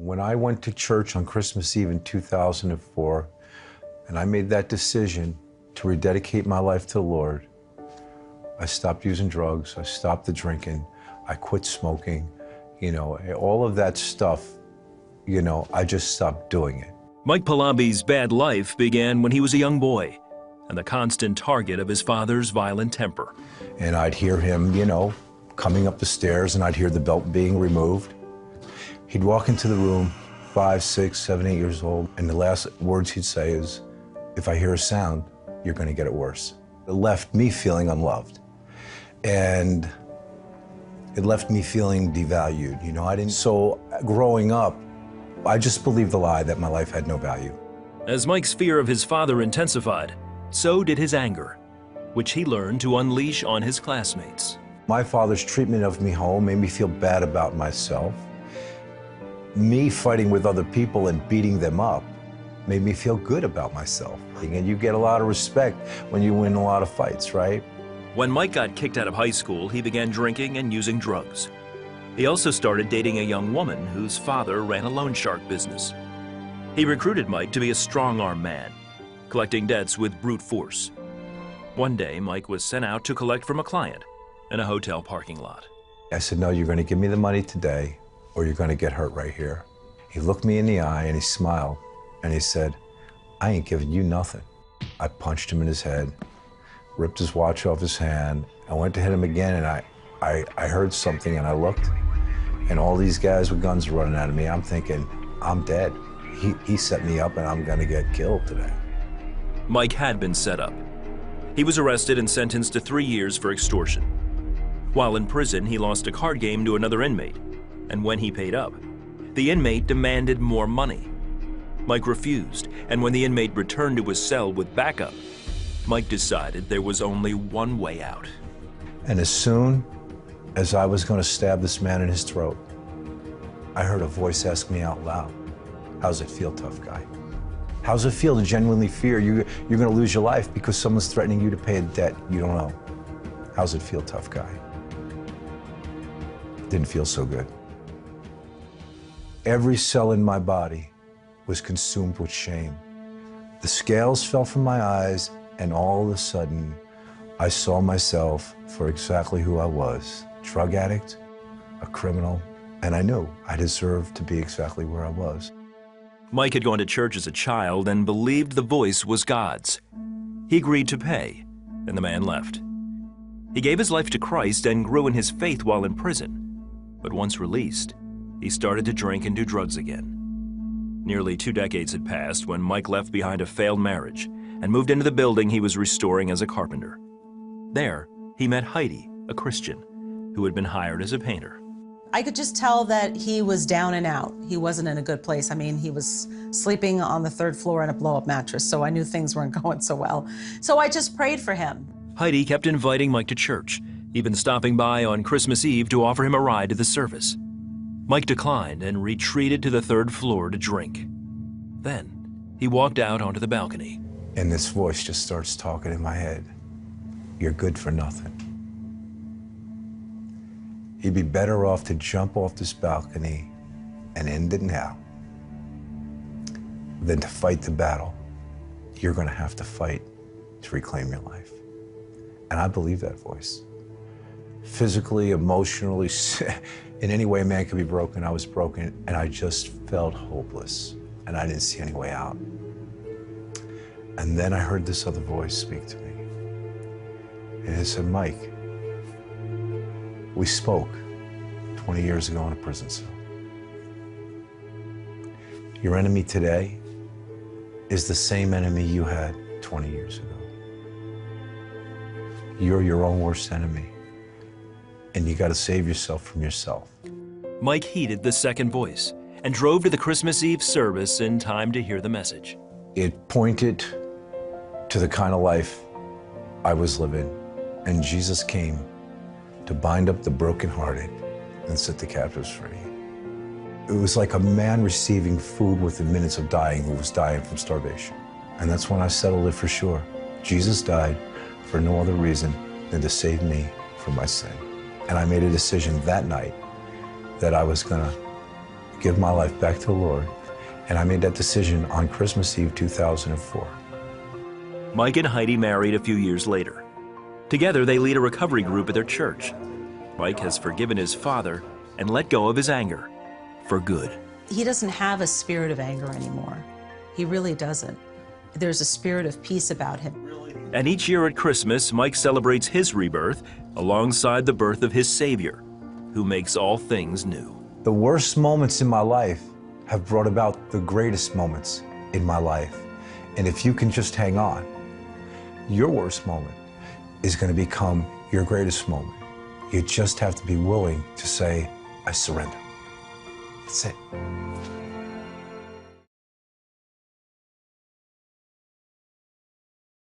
When I went to church on Christmas Eve in 2004, and I made that decision to rededicate my life to the Lord, I stopped using drugs, I stopped the drinking, I quit smoking, all of that stuff, I just stopped doing it. Mike Palombi's bad life began when he was a young boy and the constant target of his father's violent temper. And I'd hear him, coming up the stairs, and I'd hear the belt being removed. He'd walk into the room, 5, 6, 7, 8 years old, and the last words he'd say is, "If I hear a sound, you're going to get it worse." It left me feeling unloved. And it left me feeling devalued, So growing up, I just believed the lie that my life had no value. As Mike's fear of his father intensified, so did his anger, which he learned to unleash on his classmates. My father's treatment of me home made me feel bad about myself. Me fighting with other people and beating them up made me feel good about myself. And you get a lot of respect when you win a lot of fights, right? When Mike got kicked out of high school, he began drinking and using drugs. He also started dating a young woman whose father ran a loan shark business. He recruited Mike to be a strong-arm man, collecting debts with brute force. One day, Mike was sent out to collect from a client in a hotel parking lot. I said, "No, you're going to give me the money today, or you're going to get hurt right here." He looked me in the eye and he smiled and he said, "I ain't giving you nothing." I punched him in his head, ripped his watch off his hand. I went to hit him again, and I heard something, and I looked, and all these guys with guns were running at me. I'm thinking, I'm dead. He set me up, and I'm gonna get killed today. Mike had been set up. He was arrested and sentenced to 3 years for extortion. While in prison, he lost a card game to another inmate, and when he paid up, the inmate demanded more money. Mike refused, and when the inmate returned to his cell with backup, Mike decided there was only one way out. And as soon as I was going to stab this man in his throat, I heard a voice ask me out loud, "How's it feel, tough guy? How's it feel to genuinely fear you're going to lose your life because someone's threatening you to pay a debt you don't owe? How's it feel, tough guy?" Didn't feel so good. Every cell in my body was consumed with shame. The scales fell from my eyes, and all of a sudden, I saw myself for exactly who I was: drug addict, a criminal, and I knew I deserved to be exactly where I was. Mike had gone to church as a child and believed the voice was God's. He agreed to pay, and the man left. He gave his life to Christ and grew in his faith while in prison. But once released, he started to drink and do drugs again. Nearly 2 decades had passed when Mike left behind a failed marriage and moved into the building he was restoring as a carpenter. There, he met Heidi, a Christian, who had been hired as a painter. I could just tell that he was down and out. He wasn't in a good place. I mean, he was sleeping on the 3rd floor in a blow-up mattress, so I knew things weren't going so well. So I just prayed for him. Heidi kept inviting Mike to church, even stopping by on Christmas Eve to offer him a ride to the service. Mike declined and retreated to the 3rd floor to drink. Then, he walked out onto the balcony. And this voice just starts talking in my head. "You're good for nothing. You'd be better off to jump off this balcony and end it now than to fight the battle you're going to have to fight to reclaim your life." And I believe that voice. Physically, emotionally, in any way a man could be broken, I was broken, and I just felt hopeless, and I didn't see any way out. And then I heard this other voice speak to me. And it said, "Mike, we spoke 20 years ago in a prison cell. Your enemy today is the same enemy you had 20 years ago. You're your own worst enemy, and you got to save yourself from yourself." Mike heeded the second voice and drove to the Christmas Eve service in time to hear the message. It pointed to the kind of life I was living, and Jesus came to bind up the brokenhearted and set the captives free. It was like a man receiving food within minutes of dying who was dying from starvation. And that's when I settled it for sure. Jesus died for no other reason than to save me from my sin. And I made a decision that night that I was gonna give my life back to the Lord. And I made that decision on Christmas Eve 2004. Mike and Heidi married a few years later. Together, they lead a recovery group at their church. Mike has forgiven his father and let go of his anger for good. He doesn't have a spirit of anger anymore. He really doesn't. There's a spirit of peace about him. And each year at Christmas, Mike celebrates his rebirth alongside the birth of his Savior, who makes all things new. The worst moments in my life have brought about the greatest moments in my life. And if you can just hang on, your worst moment is going to become your greatest moment. You just have to be willing to say, I surrender. That's it.